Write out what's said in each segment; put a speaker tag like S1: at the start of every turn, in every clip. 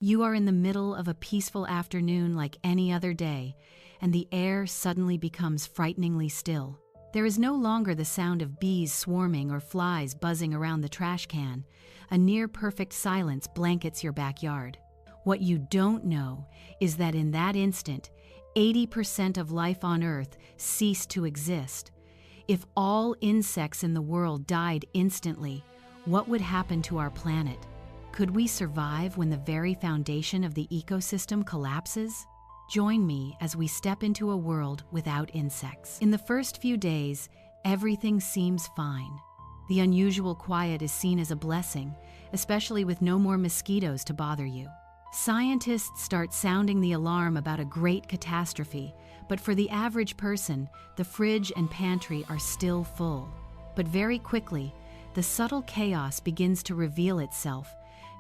S1: You are in the middle of a peaceful afternoon like any other day, and the air suddenly becomes frighteningly still. There is no longer the sound of bees swarming or flies buzzing around the trash can. A near-perfect silence blankets your backyard. What you don't know is that in that instant, 80% of life on Earth ceased to exist. If all insects in the world died instantly, what would happen to our planet? Could we survive when the very foundation of the ecosystem collapses? Join me as we step into a world without insects. In the first few days, everything seems fine. The unusual quiet is seen as a blessing, especially with no more mosquitoes to bother you. Scientists start sounding the alarm about a great catastrophe, but for the average person, the fridge and pantry are still full. But very quickly, the subtle chaos begins to reveal itself,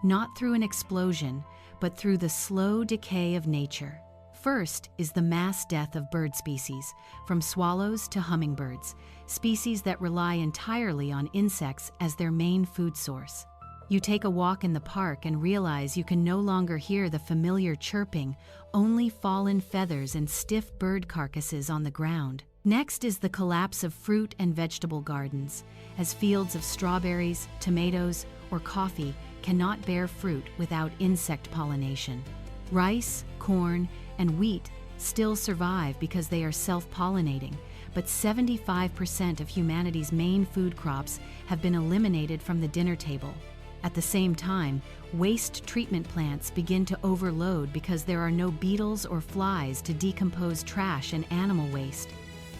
S1: not through an explosion, but through the slow decay of nature. First is the mass death of bird species, from swallows to hummingbirds, species that rely entirely on insects as their main food source. You take a walk in the park and realize you can no longer hear the familiar chirping, only fallen feathers and stiff bird carcasses on the ground. Next is the collapse of fruit and vegetable gardens, as fields of strawberries, tomatoes, or coffee cannot bear fruit without insect pollination. Rice, corn, and wheat still survive because they are self-pollinating, but 75% of humanity's main food crops have been eliminated from the dinner table. At the same time, waste treatment plants begin to overload because there are no beetles or flies to decompose trash and animal waste.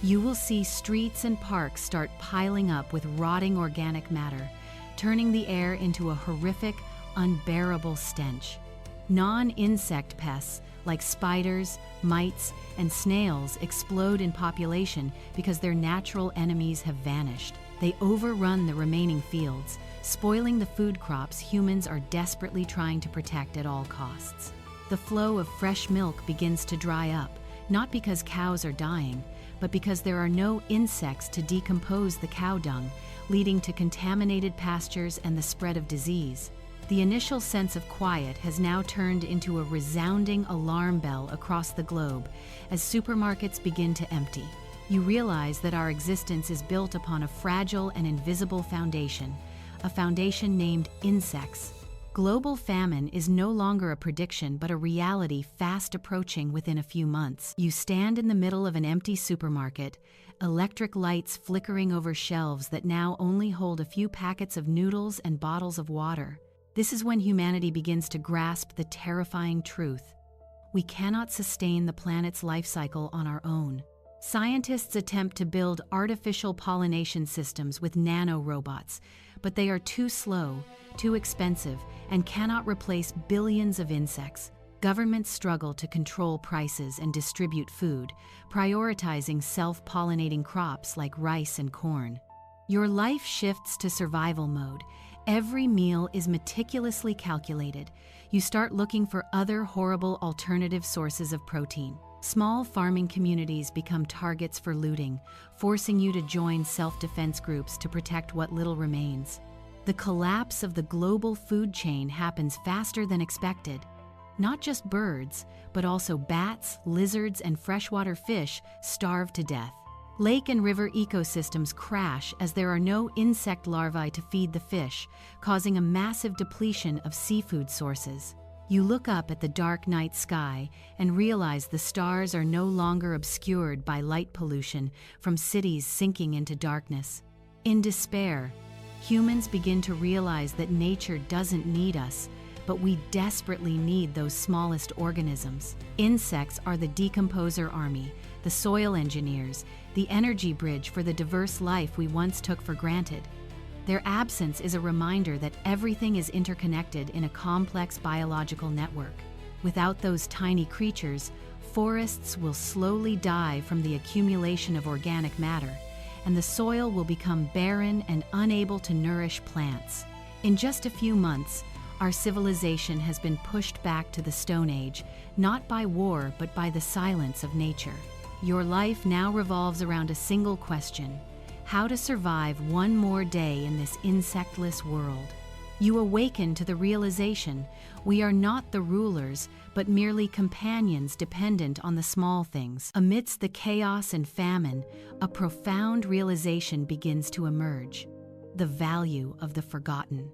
S1: You will see streets and parks start piling up with rotting organic matter, turning the air into a horrific, unbearable stench. Non-insect pests like spiders, mites, and snails explode in population because their natural enemies have vanished. They overrun the remaining fields, spoiling the food crops humans are desperately trying to protect at all costs. The flow of fresh milk begins to dry up, not because cows are dying, but because there are no insects to decompose the cow dung, leading to contaminated pastures and the spread of disease. The initial sense of quiet has now turned into a resounding alarm bell across the globe as supermarkets begin to empty. You realize that our existence is built upon a fragile and invisible foundation, a foundation named insects. Global famine is no longer a prediction but a reality fast approaching within a few months. You stand in the middle of an empty supermarket, electric lights flickering over shelves that now only hold a few packets of noodles and bottles of water. This is when humanity begins to grasp the terrifying truth. We cannot sustain the planet's life cycle on our own. Scientists attempt to build artificial pollination systems with nano-robots, but they are too slow, too expensive, and cannot replace billions of insects. Governments struggle to control prices and distribute food, prioritizing self-pollinating crops like rice and corn. Your life shifts to survival mode. Every meal is meticulously calculated. You start looking for other horrible alternative sources of protein. Small farming communities become targets for looting, forcing you to join self-defense groups to protect what little remains. The collapse of the global food chain happens faster than expected. Not just birds, but also bats, lizards, and freshwater fish starve to death. Lake and river ecosystems crash as there are no insect larvae to feed the fish, causing a massive depletion of seafood sources. You look up at the dark night sky and realize the stars are no longer obscured by light pollution from cities sinking into darkness. In despair, humans begin to realize that nature doesn't need us, but we desperately need those smallest organisms. Insects are the decomposer army, the soil engineers, the energy bridge for the diverse life we once took for granted. Their absence is a reminder that everything is interconnected in a complex biological network. Without those tiny creatures, forests will slowly die from the accumulation of organic matter, and the soil will become barren and unable to nourish plants. In just a few months, our civilization has been pushed back to the Stone Age, not by war but by the silence of nature. Your life now revolves around a single question: how to survive one more day in this insectless world. You awaken to the realization we are not the rulers, but merely companions dependent on the small things. Amidst the chaos and famine, a profound realization begins to emerge: the value of the forgotten.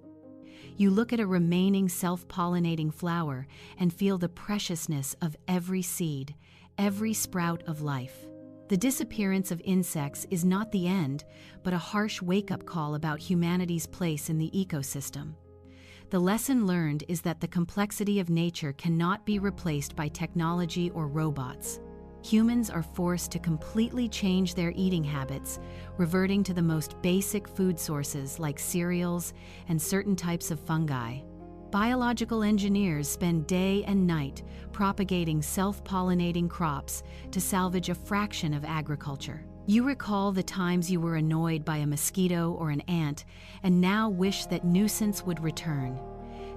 S1: You look at a remaining self-pollinating flower and feel the preciousness of every seed, every sprout of life. The disappearance of insects is not the end, but a harsh wake-up call about humanity's place in the ecosystem. The lesson learned is that the complexity of nature cannot be replaced by technology or robots. Humans are forced to completely change their eating habits, reverting to the most basic food sources like cereals and certain types of fungi. Biological engineers spend day and night propagating self-pollinating crops to salvage a fraction of agriculture. You recall the times you were annoyed by a mosquito or an ant and now wish that nuisance would return.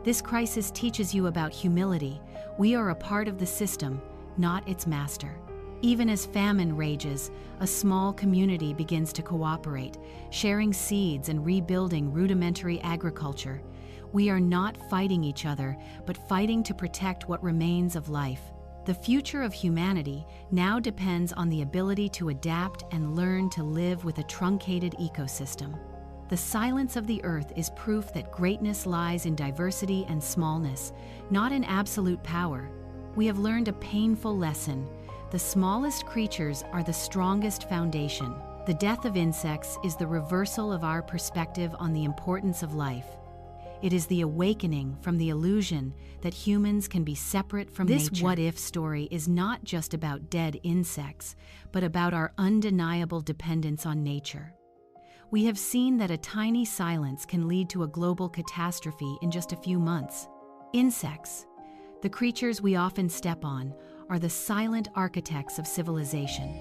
S1: This crisis teaches you about humility. We are a part of the system, not its master. Even as famine rages, a small community begins to cooperate, sharing seeds and rebuilding rudimentary agriculture. We are not fighting each other, but fighting to protect what remains of life. The future of humanity now depends on the ability to adapt and learn to live with a truncated ecosystem. The silence of the earth is proof that greatness lies in diversity and smallness, not in absolute power. We have learned a painful lesson. The smallest creatures are the strongest foundation. The death of insects is the reversal of our perspective on the importance of life. It is the awakening from the illusion that humans can be separate from nature. This what-if story is not just about dead insects, but about our undeniable dependence on nature. We have seen that a tiny silence can lead to a global catastrophe in just a few months. Insects, the creatures we often step on, are the silent architects of civilization.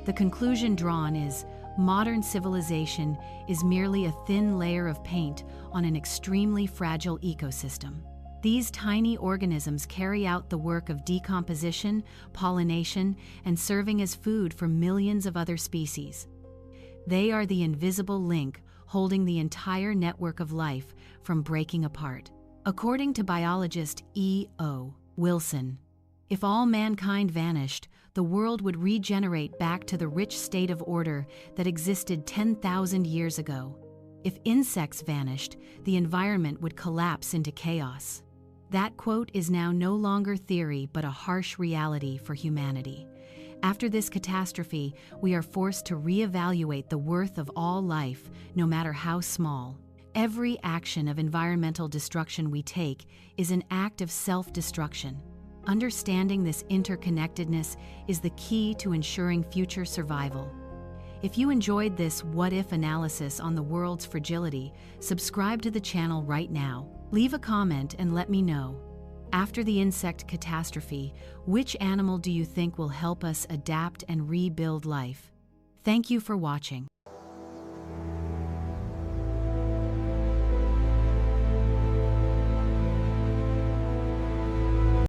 S1: The conclusion drawn is, modern civilization is merely a thin layer of paint on an extremely fragile ecosystem. These tiny organisms carry out the work of decomposition, pollination, and serving as food for millions of other species. They are the invisible link holding the entire network of life from breaking apart. According to biologist E.O. Wilson, if all mankind vanished, the world would regenerate back to the rich state of order that existed 10,000 years ago. If insects vanished, the environment would collapse into chaos. That quote is now no longer theory but a harsh reality for humanity. After this catastrophe, we are forced to reevaluate the worth of all life, no matter how small. Every action of environmental destruction we take is an act of self-destruction. Understanding this interconnectedness is the key to ensuring future survival. If you enjoyed this what-if analysis on the world's fragility, subscribe to the channel right now. Leave a comment and let me know. After the insect catastrophe, which animal do you think will help us adapt and rebuild life? Thank you for watching.